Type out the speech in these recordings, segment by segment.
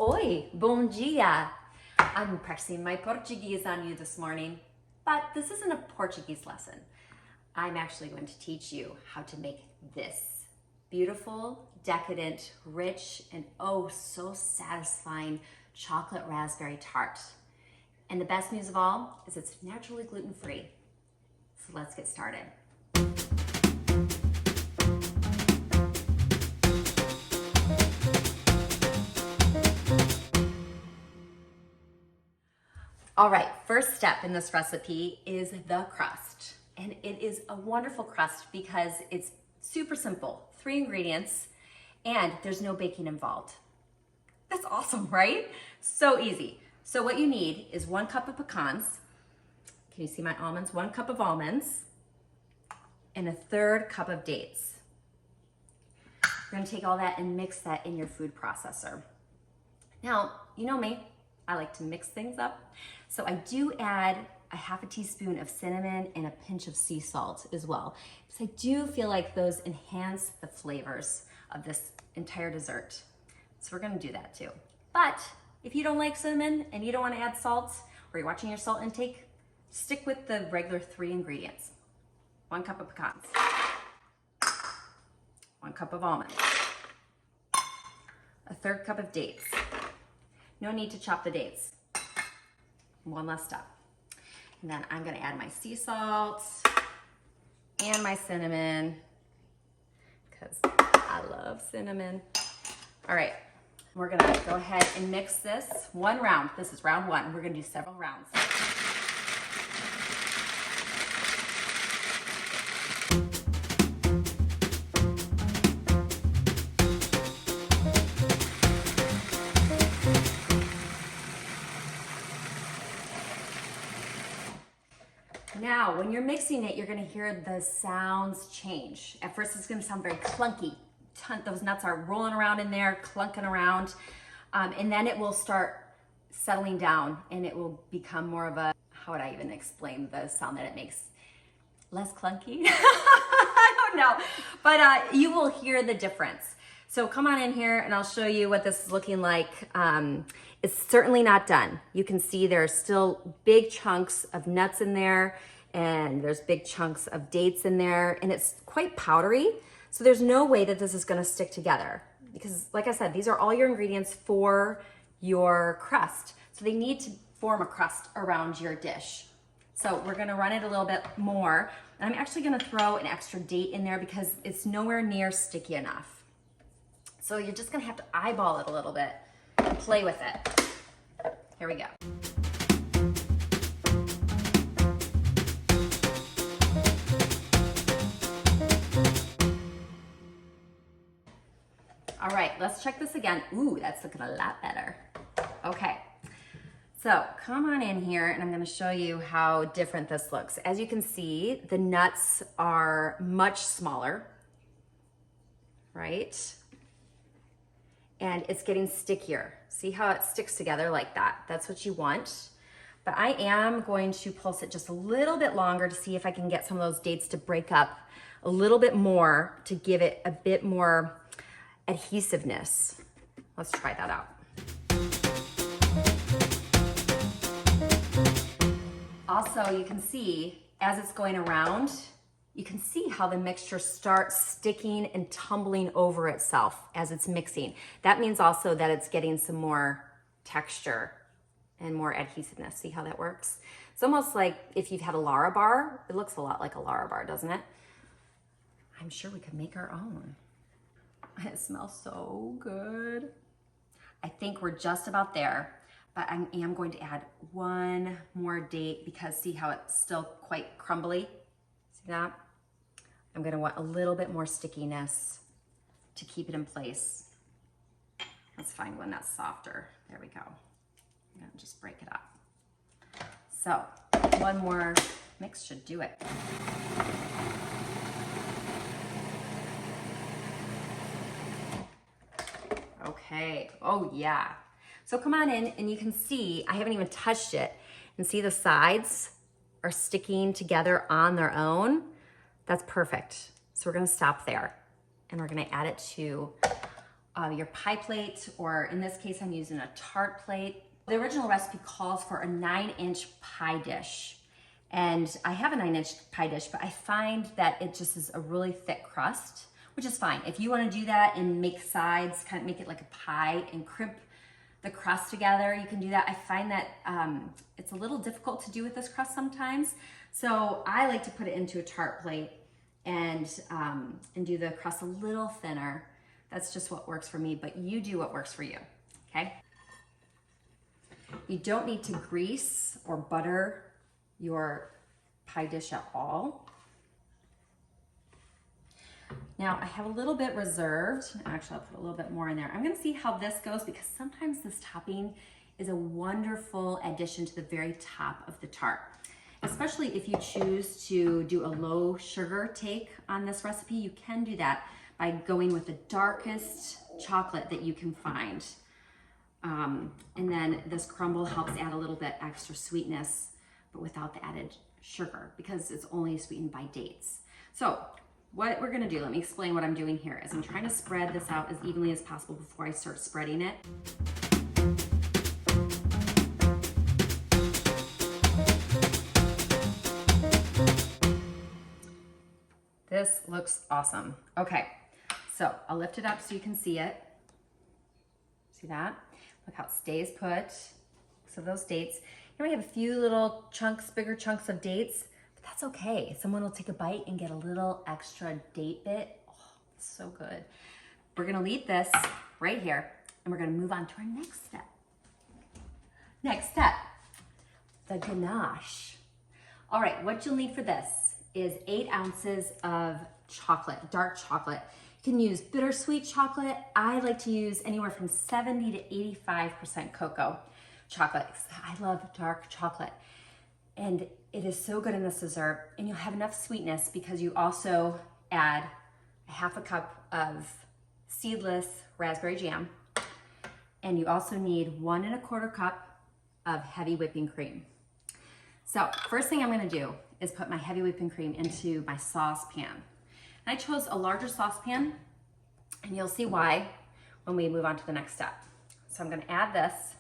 Oi, bom dia. I'm practicing my Portuguese on you this morning, but this isn't a Portuguese lesson. I'm actually going to teach you how to make this beautiful, decadent, rich, and oh so satisfying chocolate raspberry tart. And the best news of all is it's naturally gluten-free. So let's get started. All right, first step in this recipe is the crust. And it is a wonderful crust because it's super simple, 3 ingredients, and there's no baking involved. That's awesome, right? So easy. So what you need is 1 cup of pecans. Can you see my almonds? 1 cup of almonds and 1/3 cup of dates. You're gonna take all that and mix that in your food processor. Now, you know me, I like to mix things up. So I do add a 1/2 teaspoon of cinnamon and a pinch of sea salt as well, because I do feel like those enhance the flavors of this entire dessert. So we're gonna do that too. But if you don't like cinnamon and you don't wanna add salt, or you're watching your salt intake, stick with the regular 3 ingredients. 1 cup of pecans, 1 cup of almonds, 1/3 cup of dates. No need to chop the dates. 1 less step. And then I'm gonna add my sea salt and my cinnamon, because I love cinnamon. All right, we're gonna go ahead and mix this 1 round. This is round 1. We're gonna do several rounds. Now, when you're mixing it, you're gonna hear the sounds change. At first, it's gonna sound very clunky. Those nuts are rolling around in there, clunking around, and then it will start settling down and it will become more of a, how would I even explain the sound that it makes? Less clunky? I don't know, but you will hear the difference. So come on in here and I'll show you what this is looking like. It's certainly not done. You can see there are still big chunks of nuts in there, and there's big chunks of dates in there, and it's quite powdery. So there's no way that this is gonna stick together because, like I said, these are all your ingredients for your crust. So they need to form a crust around your dish. So we're gonna run it a little bit more. And I'm actually gonna throw an extra date in there because it's nowhere near sticky enough. So you're just gonna have to eyeball it a little bit and play with it. Here we go. All right, let's check this again. Ooh, that's looking a lot better. Okay, so come on in here and I'm gonna show you how different this looks. As you can see, the nuts are much smaller, right? And it's getting stickier. See how it sticks together like that? That's what you want. But I am going to pulse it just a little bit longer to see if I can get some of those dates to break up a little bit more to give it a bit more adhesiveness. Let's try that out. Also, you can see as it's going around, you can see how the mixture starts sticking and tumbling over itself as it's mixing. That means also that it's getting some more texture and more adhesiveness. See how that works? It's almost like if you've had a Lara bar. It looks a lot like a Lara bar, doesn't it? I'm sure we could make our own. It smells so good. I think we're just about there, but I am going to add 1 more date because see how it's still quite crumbly? See that? I'm gonna want a little bit more stickiness to keep it in place. Let's find one that's softer. There we go. I'm gonna just break it up. So 1 more mix should do it. Okay, oh yeah. So come on in and you can see, I haven't even touched it, and see the sides are sticking together on their own. That's perfect. So we're gonna stop there and we're gonna add it to your pie plate, or in this case, I'm using a tart plate. The original recipe calls for a 9-inch pie dish. And I have a 9-inch pie dish, but I find that it just is a really thick crust, which is fine. If you want to do that and make sides, kind of make it like a pie and crimp the crust together, you can do that. I find that it's a little difficult to do with this crust sometimes. So I like to put it into a tart plate and do the crust a little thinner. That's just what works for me, but you do what works for you, okay? You don't need to grease or butter your pie dish at all. Now I have a little bit reserved. Actually, I'll put a little bit more in there. I'm gonna see how this goes because sometimes this topping is a wonderful addition to the very top of the tart. Especially if you choose to do a low sugar take on this recipe, you can do that by going with the darkest chocolate that you can find. And then this crumble helps add a little bit extra sweetness, but without the added sugar because it's only sweetened by dates. So what we're gonna do, let me explain what I'm doing here, is I'm trying to spread this out as evenly as possible before I start spreading it. This looks awesome. Okay, so I'll lift it up so you can see it. See that? Look how it stays put. So those dates, you might have a few little chunks, bigger chunks of dates, but that's okay. Someone will take a bite and get a little extra date bit. Oh, so good. We're gonna leave this right here and we're gonna move on to our next step. Next step, the ganache. All right, what you'll need for this is 8 ounces of chocolate, dark chocolate. You can use bittersweet chocolate. I like to use anywhere from 70 to 85% cocoa chocolate. I love dark chocolate. And it is so good in this dessert. And you'll have enough sweetness because you also add a half a cup of seedless raspberry jam. And you also need 1 1/4 cup of heavy whipping cream. So first thing I'm gonna do is put my heavy whipping cream into my saucepan. And I chose a larger saucepan, and you'll see why when we move on to the next step. So I'm gonna add this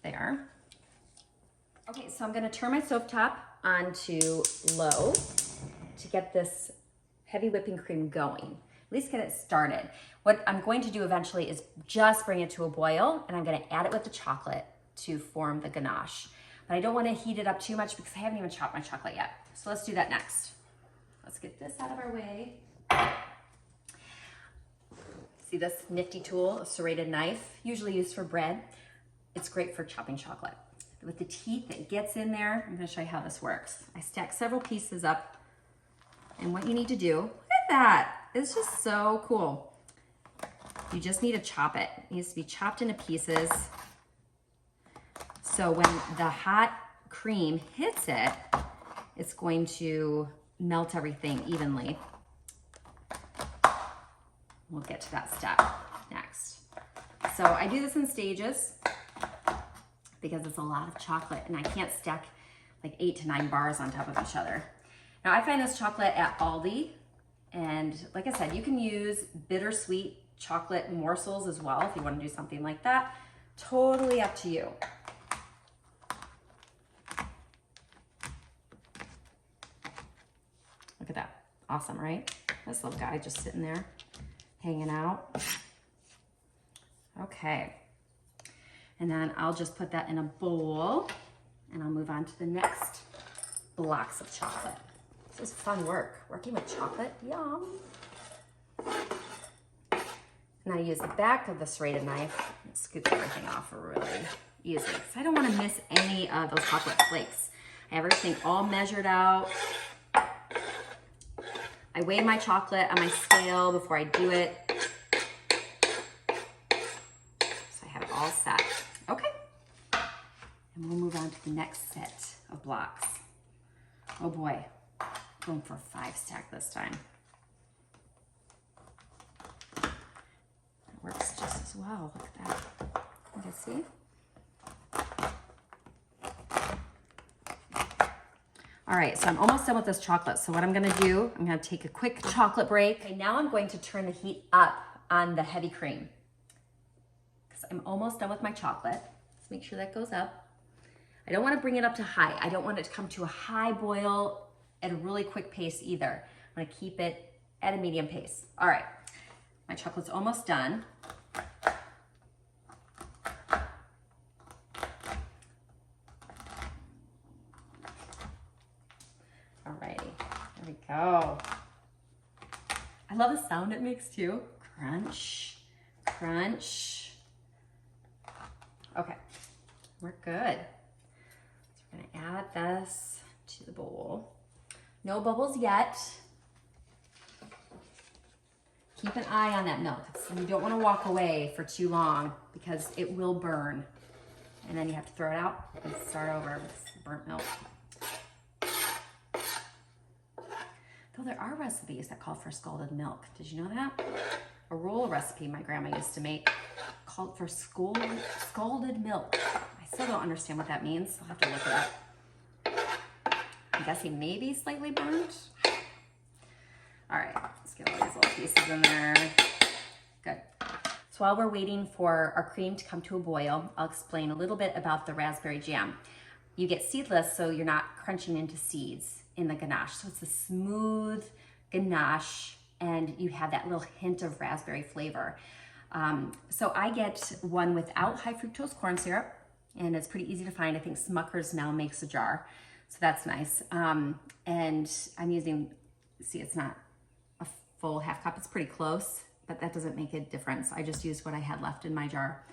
there. Okay, so I'm gonna turn my stovetop onto low to get this heavy whipping cream going, at least get it started. What I'm going to do eventually is just bring it to a boil, and I'm gonna add it with the chocolate to form the ganache. But I don't want to heat it up too much because I haven't even chopped my chocolate yet. So let's do that next. Let's get this out of our way. See this nifty tool, a serrated knife, usually used for bread. It's great for chopping chocolate. With the teeth that gets in there, I'm going to show you how this works. I stack several pieces up, and what you need to do, look at that. It's just so cool. You just need to chop it. It needs to be chopped into pieces. So when the hot cream hits it, it's going to melt everything evenly. We'll get to that step next. So I do this in stages because it's a lot of chocolate and I can't stack like 8 to 9 bars on top of each other. Now I find this chocolate at Aldi, and like I said, you can use bittersweet chocolate morsels as well if you want to do something like that. Totally up to you. Look at that. Awesome, right? This little guy just sitting there, hanging out. Okay. And then I'll just put that in a bowl and I'll move on to the next blocks of chocolate. This is fun work, working with chocolate, yum. And I use the back of the serrated knife and scoop everything off really easily because I don't want to miss any of those chocolate flakes. I have everything all measured out. I weigh my chocolate on my scale before I do it. So I have it all set. Okay. And we'll move on to the next set of blocks. Oh boy, going for a 5 stack this time. It works just as well. Look at that. You can see? All right, so I'm almost done with this chocolate. So what I'm gonna do, I'm gonna take a quick chocolate break. Okay, now I'm going to turn the heat up on the heavy cream because I'm almost done with my chocolate. Let's make sure that goes up. I don't want to bring it up to high. I don't want it to come to a high boil at a really quick pace either. I'm going to keep it at a medium pace. All right, my chocolate's almost done. Alrighty, there we go. I love the sound it makes too. Crunch, crunch. Okay, we're good. So we're gonna add this to the bowl. No bubbles yet. Keep an eye on that milk. You don't wanna walk away for too long because it will burn. And then you have to throw it out and start over with burnt milk. Though there are recipes that call for scalded milk. Did you know that? A roll recipe my grandma used to make called for scalded milk. I still don't understand what that means. I'll have to look it up. I'm guessing maybe slightly burnt. All right, let's get all these little pieces in there. Good. So while we're waiting for our cream to come to a boil, I'll explain a little bit about the raspberry jam. You get seedless, so you're not crunching into seeds in the ganache. So it's a smooth ganache and you have that little hint of raspberry flavor. So I get one without high fructose corn syrup and it's pretty easy to find. I think Smucker's now makes a jar, so that's nice. And I'm using, see, it's not a full half cup, it's pretty close, but that doesn't make a difference. I just used what I had left in my jar.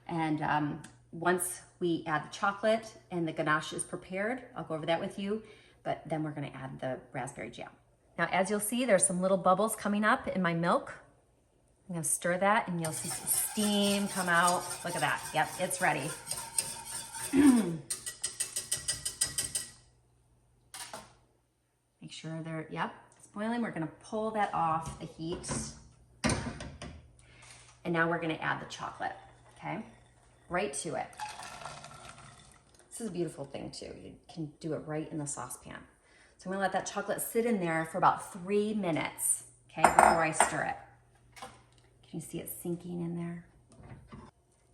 And once we add the chocolate and the ganache is prepared, I'll go over that with you, but then we're gonna add the raspberry jam. Now, as you'll see, there's some little bubbles coming up in my milk. I'm gonna stir that and you'll see some steam come out. Look at that, yep, it's ready. Make sure they're, yep, it's boiling. We're gonna pull that off the heat. And now we're gonna add the chocolate, okay? Right to it. This is a beautiful thing too. You can do it right in the saucepan. So I'm gonna let that chocolate sit in there for about 3 minutes, okay, before I stir it. Can you see it sinking in there?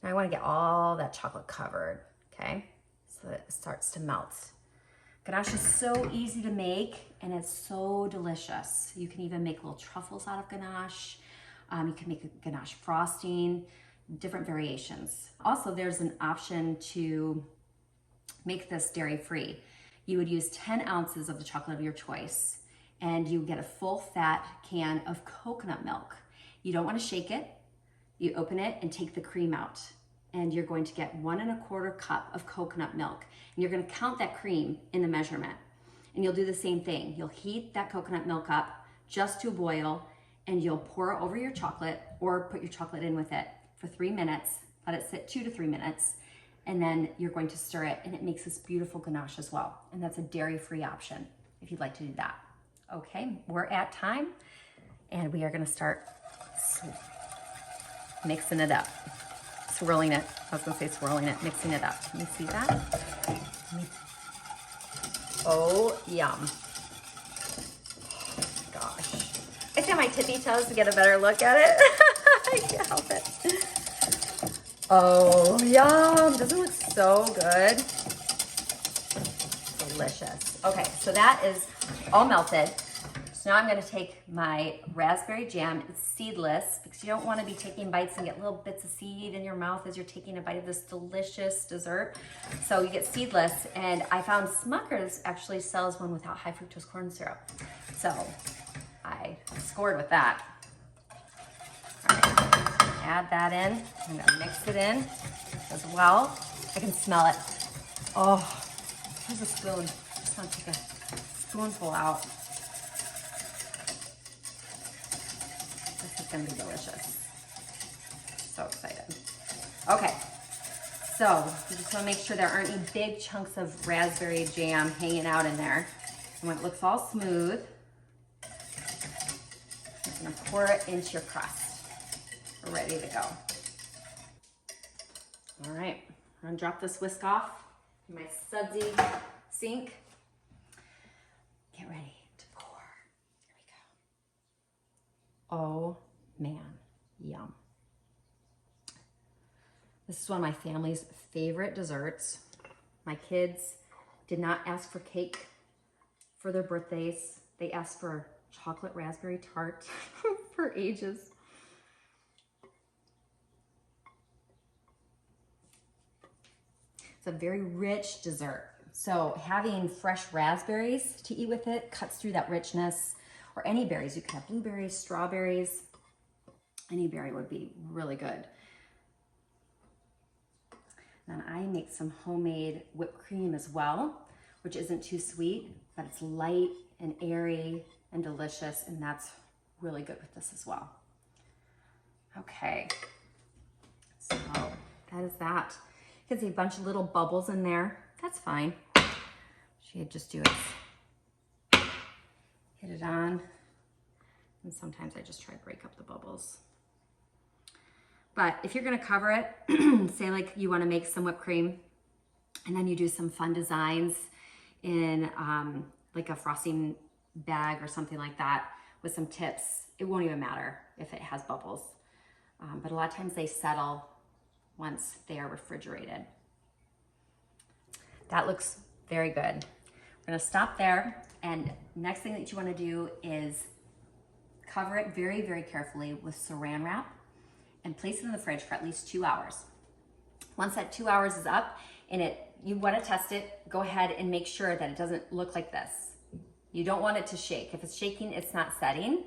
Now I wanna get all that chocolate covered, okay? So that it starts to melt. Ganache is so easy to make and it's so delicious. You can even make little truffles out of ganache. You can make a ganache frosting, different variations. Also, there's an option to make this dairy-free. You would use 10 ounces of the chocolate of your choice and you get a full fat can of coconut milk. You don't want to shake it. You open it and take the cream out and you're going to get 1 1/4 cup of coconut milk. And you're going to count that cream in the measurement. And you'll do the same thing. You'll heat that coconut milk up just to a boil and you'll pour it over your chocolate or put your chocolate in with it for 3 minutes. Let it sit 2 to 3 minutes. And then you're going to stir it and it makes this beautiful ganache as well. And that's a dairy-free option if you'd like to do that. Okay, we're at time and we are gonna start mixing it up. Swirling it, I was gonna say swirling it, mixing it up. Can you see that? Oh, yum. Gosh. I see my tippy toes to get a better look at it. I can't help it. Oh, yum. Doesn't it look so good? Delicious. Okay, so that is all melted. So now I'm gonna take my raspberry jam. It's seedless because you don't wanna be taking bites and get little bits of seed in your mouth as you're taking a bite of this delicious dessert. So you get seedless, and I found Smucker's actually sells one without high fructose corn syrup. So I scored with that. All right. Add that in. I'm gonna mix it in as well. I can smell it. Oh, here's a spoon. I just want to take a spoonful out. This is gonna be delicious. So excited. Okay, so you just wanna make sure there aren't any big chunks of raspberry jam hanging out in there. And when it looks all smooth, you're gonna pour it into your crust. We're ready to go. All right, I'm gonna drop this whisk off in my sudsy sink. Get ready to pour. Here we go. Oh man, Yum. This is one of my family's favorite desserts. My kids did not ask for cake for their birthdays. They asked for chocolate raspberry tart for ages. It's a very rich dessert. So having fresh raspberries to eat with it cuts through that richness, or any berries. You could have blueberries, strawberries, any berry would be really good. Then I make some homemade whipped cream as well, which isn't too sweet, but it's light and airy and delicious, and that's really good with this as well. Okay, so that is that. You can see a bunch of little bubbles in there. That's fine. She'd just do it, hit it on, and sometimes I just try to break up the bubbles. But if you're gonna cover it, say like you wanna make some whipped cream, and then you do some fun designs in like a frosting bag or something like that with some tips, it won't even matter if it has bubbles. But a lot of times they settle once they are refrigerated. That looks very good. We're gonna stop there, and next thing that you wanna do is cover it very, very carefully with saran wrap and place it in the fridge for at least 2 hours. Once that 2 hours is up and you wanna test it, go ahead and make sure that it doesn't look like this. You don't want it to shake. If it's shaking, it's not setting.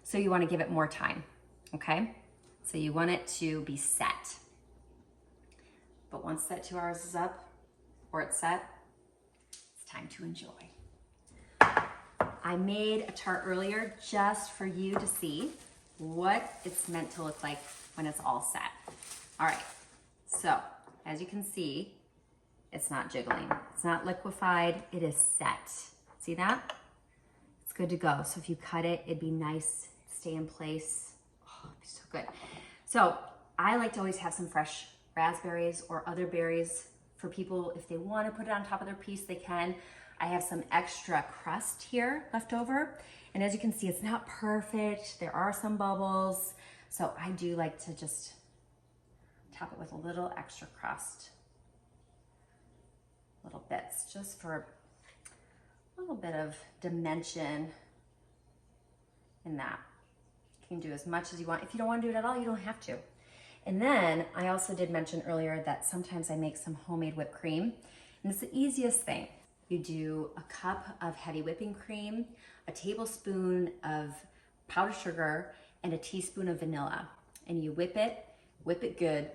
So you wanna give it more time, okay? So you want it to be set. But once that 2 hours is up or it's set, it's time to enjoy. I made a tart earlier just for you to see what it's meant to look like when it's all set. All right, so as you can see, it's not jiggling. It's not liquefied, it is set. See that? It's good to go. So if you cut it, it'd be nice, stay in place. Oh, it'd be so good. So I like to always have some fresh raspberries or other berries for people. If they want to put it on top of their piece, they can. I have some extra crust here left over. And as you can see, it's not perfect. There are some bubbles. So I do like to just top it with a little extra crust. Little bits, just for a little bit of dimension in that. You can do as much as you want. If you don't want to do it at all, you don't have to. And then I also did mention earlier that sometimes I make some homemade whipped cream. And it's the easiest thing. You do a cup of heavy whipping cream, a tablespoon of powdered sugar, and a teaspoon of vanilla. And you whip it good.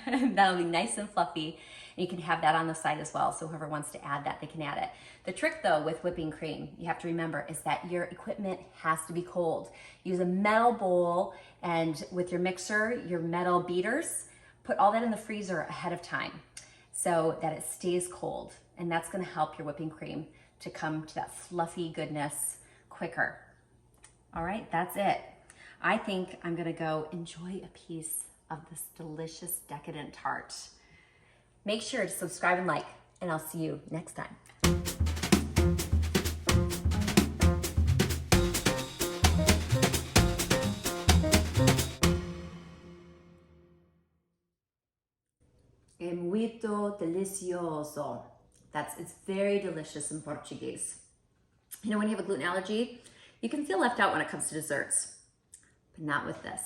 That'll be nice and fluffy. And you can have that on the side as well. So whoever wants to add that, they can add it. The trick though with whipping cream, you have to remember, is that your equipment has to be cold. Use a metal bowl, and with your mixer, your metal beaters, put all that in the freezer ahead of time so that it stays cold. And that's gonna help your whipping cream to come to that fluffy goodness quicker. All right, that's it. I think I'm gonna go enjoy a piece of this delicious decadent tart. Make sure to subscribe and like, and I'll see you next time. É muito delicioso. It's very delicious in Portuguese. You know, when you have a gluten allergy, you can feel left out when it comes to desserts, but not with this.